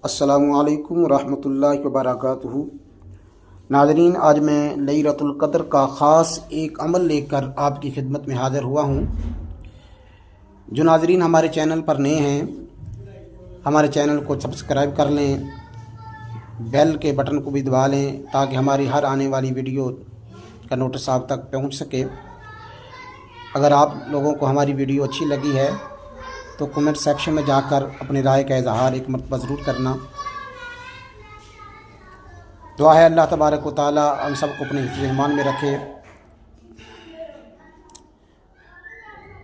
السلام علیکم ورحمۃ اللہ وبرکاتہ۔ ناظرین، آج میں لیلۃ القدر کا خاص ایک عمل لے کر آپ کی خدمت میں حاضر ہوا ہوں۔ جو ناظرین ہمارے چینل پر نئے ہیں، ہمارے چینل کو سبسکرائب کر لیں، بیل کے بٹن کو بھی دبا لیں تاکہ ہماری ہر آنے والی ویڈیو کا نوٹس آپ تک پہنچ سکے۔ اگر آپ لوگوں کو ہماری ویڈیو اچھی لگی ہے تو کمنٹ سیکشن میں جا کر اپنی رائے کا اظہار ایک مرتبہ ضرور کرنا۔ دعا ہے اللہ تبارک و تعالی ہم سب کو اپنے حفظ ایمان میں رکھے۔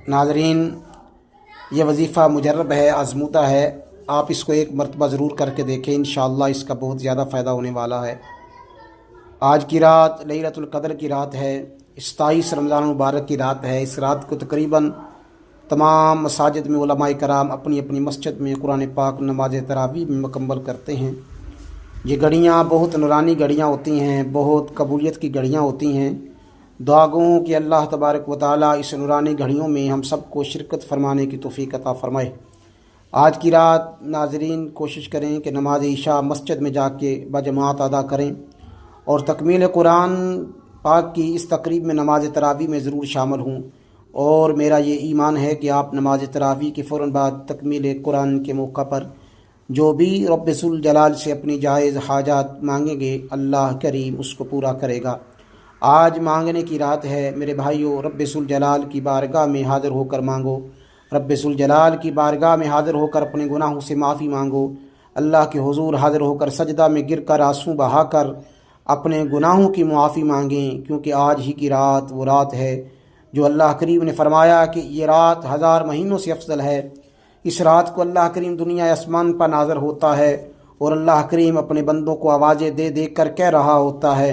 ناظرین، یہ وظیفہ مجرب ہے، آزمودہ ہے، آپ اس کو ایک مرتبہ ضرور کر کے دیکھیں، انشاءاللہ اس کا بہت زیادہ فائدہ ہونے والا ہے۔ آج کی رات لیلۃ القدر کی رات ہے، 27 رمضان المبارک کی رات ہے۔ اس رات کو تقریباً تمام مساجد میں علماء کرام اپنی اپنی مسجد میں قرآن پاک نماز تراویح میں مکمل کرتے ہیں۔ یہ گھڑیاں بہت نورانی گھڑیاں ہوتی ہیں، بہت قبولیت کی گھڑیاں ہوتی ہیں۔ دعا گوں کہ اللہ تبارک و تعالی اس نورانی گھڑیوں میں ہم سب کو شرکت فرمانے کی توفیق عطا فرمائے۔ آج کی رات ناظرین کوشش کریں کہ نماز عشاء مسجد میں جا کے بجماعت ادا کریں اور تکمیل قرآن پاک کی اس تقریب میں نماز تراویح میں ضرور شامل ہوں۔ اور میرا یہ ایمان ہے کہ آپ نماز تراویح کے فوراً بعد تکمیل قرآن کے موقع پر جو بھی رب ذوالجلال سے اپنی جائز حاجات مانگیں گے، اللہ کریم اس کو پورا کرے گا۔ آج مانگنے کی رات ہے میرے بھائیوں، رب ذوالجلال کی بارگاہ میں حاضر ہو کر مانگو، رب ذوالجلال کی بارگاہ میں حاضر ہو کر اپنے گناہوں سے معافی مانگو، اللہ کے حضور حاضر ہو کر سجدہ میں گر کر آنسو بہا کر اپنے گناہوں کی معافی مانگیں، کیونکہ آج ہی کی رات وہ رات ہے جو اللہ کریم نے فرمایا کہ یہ رات 1000 مہینوں سے افضل ہے۔ اس رات کو اللہ کریم دنیا آسمان پر نازل ہوتا ہے اور اللہ کریم اپنے بندوں کو آوازیں دے دے کر کہہ رہا ہوتا ہے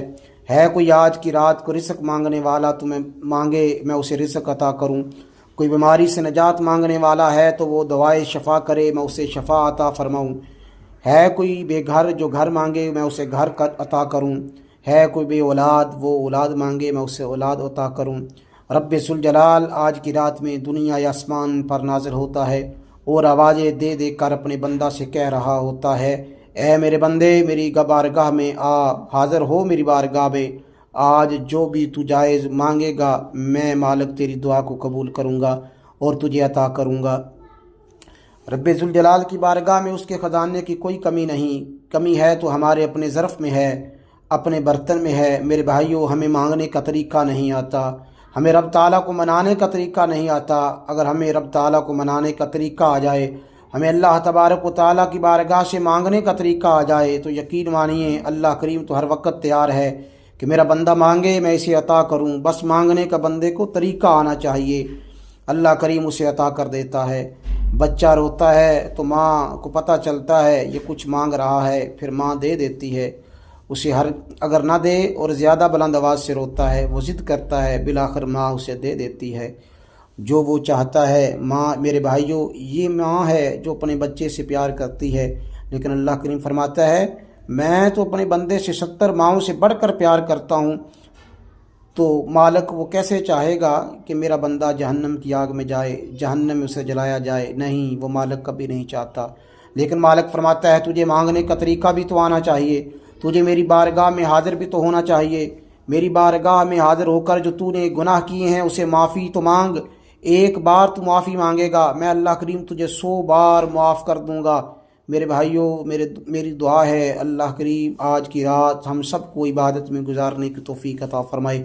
کوئی آج کی رات کو رزق مانگنے والا تو میں مانگے میں اسے رزق عطا کروں، کوئی بیماری سے نجات مانگنے والا ہے تو وہ دوائے شفا کرے میں اسے شفا عطا فرماؤں، ہے کوئی بے گھر جو گھر مانگے میں اسے گھر عطا کروں، ہے کوئی بے اولاد وہ اولاد مانگے میں اسے اولاد عطا کروں۔ رب ذوالجلال آج کی رات میں دنیا یا آسمان پر نازل ہوتا ہے اور آوازیں دے دے کر اپنے بندہ سے کہہ رہا ہوتا ہے، اے میرے بندے میری بارگاہ میں آ، حاضر ہو میری بارگاہ میں، آج جو بھی تو جائز مانگے گا میں مالک تیری دعا کو قبول کروں گا اور تجھے عطا کروں گا۔ رب ذوالجلال کی بارگاہ میں اس کے خزانے کی کوئی کمی نہیں، کمی ہے تو ہمارے اپنے ظرف میں ہے، اپنے برتن میں ہے۔ میرے بھائیوں، ہمیں مانگنے کا طریقہ نہیں آتا، ہمیں رب تعالیٰ کو منانے کا طریقہ نہیں آتا۔ اگر ہمیں رب تعالیٰ کو منانے کا طریقہ آ جائے، ہمیں اللہ تبارک و تعالیٰ کی بارگاہ سے مانگنے کا طریقہ آ جائے تو یقین مانیے اللہ کریم تو ہر وقت تیار ہے کہ میرا بندہ مانگے میں اسے عطا کروں، بس مانگنے کا بندے کو طریقہ آنا چاہیے، اللہ کریم اسے عطا کر دیتا ہے۔ بچہ روتا ہے تو ماں کو پتہ چلتا ہے یہ کچھ مانگ رہا ہے، پھر ماں دے دیتی ہے اسے، اگر نہ دے اور زیادہ بلند آواز سے روتا ہے، وہ ضد کرتا ہے، بالآخر ماں اسے دے دیتی ہے جو وہ چاہتا ہے۔ ماں، میرے بھائیوں، یہ ماں ہے جو اپنے بچے سے پیار کرتی ہے، لیکن اللہ کریم فرماتا ہے میں تو اپنے بندے سے 70 ماؤں سے بڑھ کر پیار کرتا ہوں، تو مالک وہ کیسے چاہے گا کہ میرا بندہ جہنم کی آگ میں جائے، جہنم میں اسے جلایا جائے؟ نہیں، وہ مالک کبھی نہیں چاہتا۔ لیکن مالک فرماتا ہے تجھے مانگنے کا طریقہ بھی تو آنا چاہیے، تجھے میری بارگاہ میں حاضر بھی تو ہونا چاہیے، میری بارگاہ میں حاضر ہو کر جو تو نے گناہ کیے ہیں اسے معافی تو مانگ۔ ایک بار تو معافی مانگے گا میں اللہ کریم تجھے 100 بار معاف کر دوں گا۔ میرے بھائیوں، میری دعا ہے اللہ کریم آج کی رات ہم سب کو عبادت میں گزارنے کی توفیق عطا فرمائے۔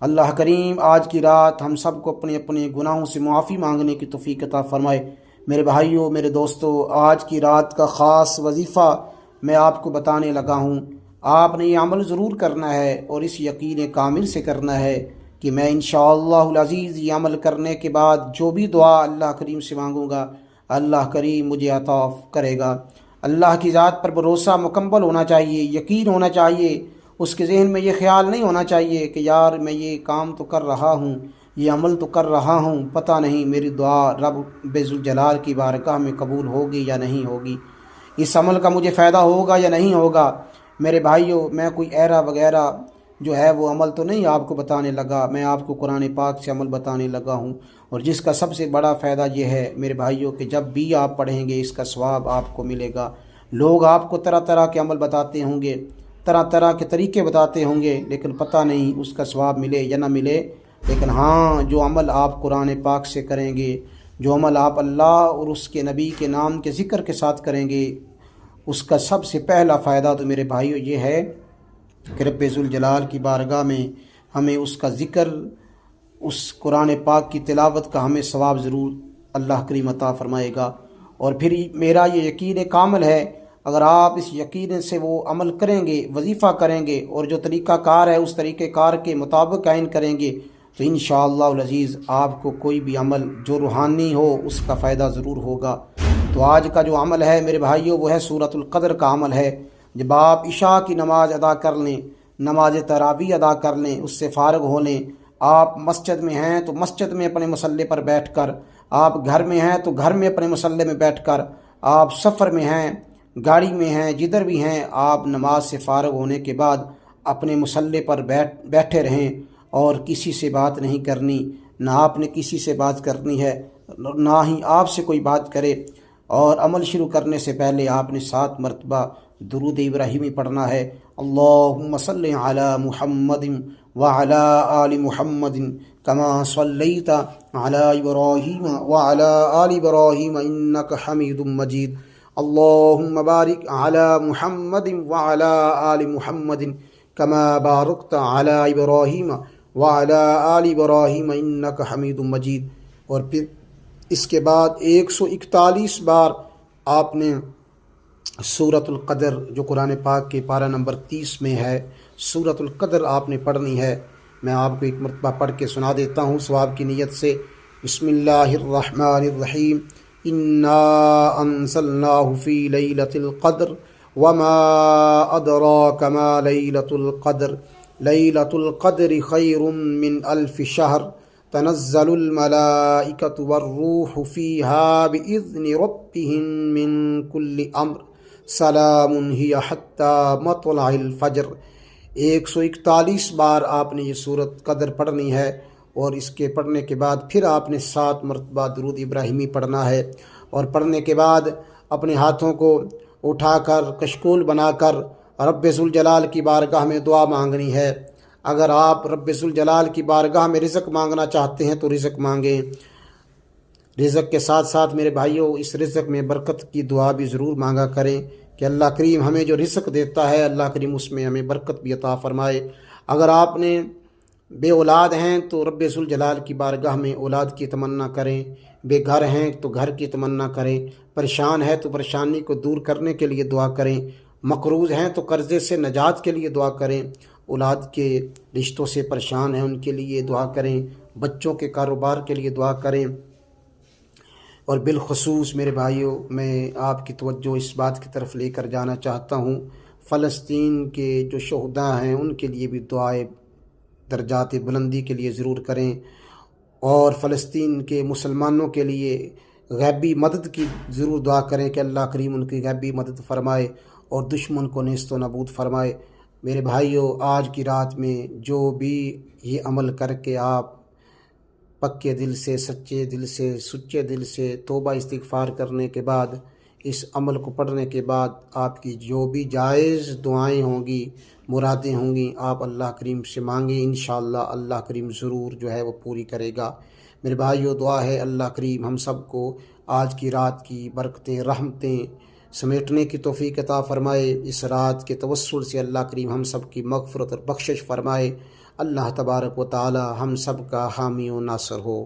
اللہ کریم آج کی رات ہم سب کو اپنے اپنے گناہوں سے معافی مانگنے کی توفیق عطا فرمائے۔ میرے بھائیوں، میرے دوستوں، آج کی رات کا خاص وظیفہ میں آپ کو بتانے لگا ہوں۔ آپ نے یہ عمل ضرور کرنا ہے اور اس یقین کامل سے کرنا ہے کہ میں انشاءاللہ العزیز یہ عمل کرنے کے بعد جو بھی دعا اللہ کریم سے مانگوں گا اللہ کریم مجھے عطا کرے گا۔ اللہ کی ذات پر بھروسہ مکمل ہونا چاہیے، یقین ہونا چاہیے، اس کے ذہن میں یہ خیال نہیں ہونا چاہیے کہ یار میں یہ کام تو کر رہا ہوں، یہ عمل تو کر رہا ہوں، پتہ نہیں میری دعا رب ذوالجلال کی بارگاہ میں قبول ہوگی یا نہیں ہوگی، اس عمل کا مجھے فائدہ ہوگا یا نہیں ہوگا۔ میرے بھائیوں، میں کوئی ایرا وغیرہ جو ہے وہ عمل تو نہیں آپ کو بتانے لگا، میں آپ کو قرآن پاک سے عمل بتانے لگا ہوں، اور جس کا سب سے بڑا فائدہ یہ ہے میرے بھائیوں کہ جب بھی آپ پڑھیں گے اس کا ثواب آپ کو ملے گا۔ لوگ آپ کو طرح طرح کے عمل بتاتے ہوں گے، طرح طرح کے طریقے بتاتے ہوں گے، لیکن پتہ نہیں اس کا ثواب ملے یا نہ ملے۔ لیکن ہاں، جو عمل آپ قرآن پاک سے کریں گے، جو عمل آپ اللہ اور اس کے نبی کے نام کے ذکر کے ساتھ کریں گے، اس کا سب سے پہلا فائدہ تو میرے بھائیو یہ ہے کہ رب ذوالجلال کی بارگاہ میں ہمیں اس کا ذکر، اس قرآن پاک کی تلاوت کا ہمیں ثواب ضرور اللہ کریم عطا فرمائے گا۔ اور پھر میرا یہ یقین کامل ہے، اگر آپ اس یقین سے وہ عمل کریں گے، وظیفہ کریں گے، اور جو طریقہ کار ہے اس طریقہ کار کے مطابق عین کریں گے، تو انشاءاللہ العزیز آپ کو کوئی بھی عمل جو روحانی ہو اس کا فائدہ ضرور ہوگا۔ تو آج کا جو عمل ہے میرے بھائیوں وہ ہے سورۃ القدر کا عمل ہے۔ جب آپ عشاء کی نماز ادا کر لیں، نماز تراویح ادا کر لیں، اس سے فارغ ہو لیں، آپ مسجد میں ہیں تو مسجد میں اپنے مصلی پر بیٹھ کر، آپ گھر میں ہیں تو گھر میں اپنے مصلی میں بیٹھ کر، آپ سفر میں ہیں، گاڑی میں ہیں، جدھر بھی ہیں، آپ نماز سے فارغ ہونے کے بعد اپنے مصلی پر بیٹھے رہیں، اور کسی سے بات نہیں کرنی، نہ آپ نے کسی سے بات کرنی ہے، نہ ہی آپ سے کوئی بات کرے۔ اور عمل شروع کرنے سے پہلے آپ نے 7 مرتبہ درود ابراہیمی پڑھنا ہے۔ اللہم صلی علی محمد وعلی آل محمد کما صلیت علی ابراہیم وعلی آل ابراہیم انک حمید مجید۔ اللہم بارک علی محمد وعلی آل محمد کما بارکت علی ابراہیم وعلی آل ابراہیم انک حمید مجید۔ اور پھر اس کے بعد 141 بار آپ نے سورۃ القدر، جو قرآن پاک کے پارہ نمبر 30 میں ہے، سورۃ القدر آپ نے پڑھنی ہے۔ میں آپ کو ایک مرتبہ پڑھ کے سنا دیتا ہوں ثواب کی نیت سے۔ بسم اللہ الرحمن الرحیم۔ انا انزلناہ فی لیلۃ القدر وما ادراک ما لیلۃ القدر لیلۃ القدر خیر من الف شہر تنزل الملائکۃ والروح فیہا بإذن ربہم من کل امر سلام ہی حتی مطلع الفجر۔ 141 بار آپ نے یہ سورۃ قدر پڑھنی ہے، اور اس کے پڑھنے کے بعد پھر آپ نے 7 مرتبہ درود ابراہیمی پڑھنا ہے، اور پڑھنے کے بعد اپنے ہاتھوں کو اٹھا کر کشکول بنا کر رب ذوالجلال کی بارگاہ میں دعا مانگنی ہے۔ اگر آپ رب ذوالجلال کی بارگاہ میں رزق مانگنا چاہتے ہیں تو رزق مانگیں۔ رزق کے ساتھ ساتھ میرے بھائیوں اس رزق میں برکت کی دعا بھی ضرور مانگا کریں کہ اللہ کریم ہمیں جو رزق دیتا ہے، اللہ کریم اس میں ہمیں برکت بھی عطا فرمائے۔ اگر آپ نے بے اولاد ہیں تو رب ذوالجلال کی بارگاہ میں اولاد کی تمنا کریں، بے گھر ہیں تو گھر کی تمنا کریں، پریشان ہے تو پریشانی کو دور کرنے کے لیے دعا کریں، مقروض ہیں تو قرضے سے نجات کے لیے دعا کریں، اولاد کے رشتوں سے پریشان ہیں ان کے لیے دعا کریں، بچوں کے کاروبار کے لیے دعا کریں۔ اور بالخصوص میرے بھائیوں میں آپ کی توجہ اس بات کی طرف لے کر جانا چاہتا ہوں، فلسطین کے جو شہداء ہیں ان کے لیے بھی دعائیں درجات بلندی کے لیے ضرور کریں، اور فلسطین کے مسلمانوں کے لیے غیبی مدد کی ضرور دعا کریں کہ اللہ کریم ان کی غیبی مدد فرمائے اور دشمن کو نیست و نابود فرمائے۔ میرے بھائیوں آج کی رات میں جو بھی یہ عمل کر کے آپ پکے دل سے، سچے دل سے، سچے دل سے توبہ استغفار کرنے کے بعد، اس عمل کو پڑھنے کے بعد آپ کی جو بھی جائز دعائیں ہوں گی، مرادیں ہوں گی، آپ اللہ کریم سے مانگیں، انشاءاللہ اللہ کریم ضرور جو ہے وہ پوری کرے گا۔ میرے بھائیوں دعا ہے اللہ کریم ہم سب کو آج کی رات کی برکتیں، رحمتیں سمیٹنے کی توفیق عطا فرمائے۔ اس رات کے توسل سے اللہ کریم ہم سب کی مغفرت اور بخشش فرمائے۔ اللہ تبارک و تعالی ہم سب کا حامی و ناصر ہو۔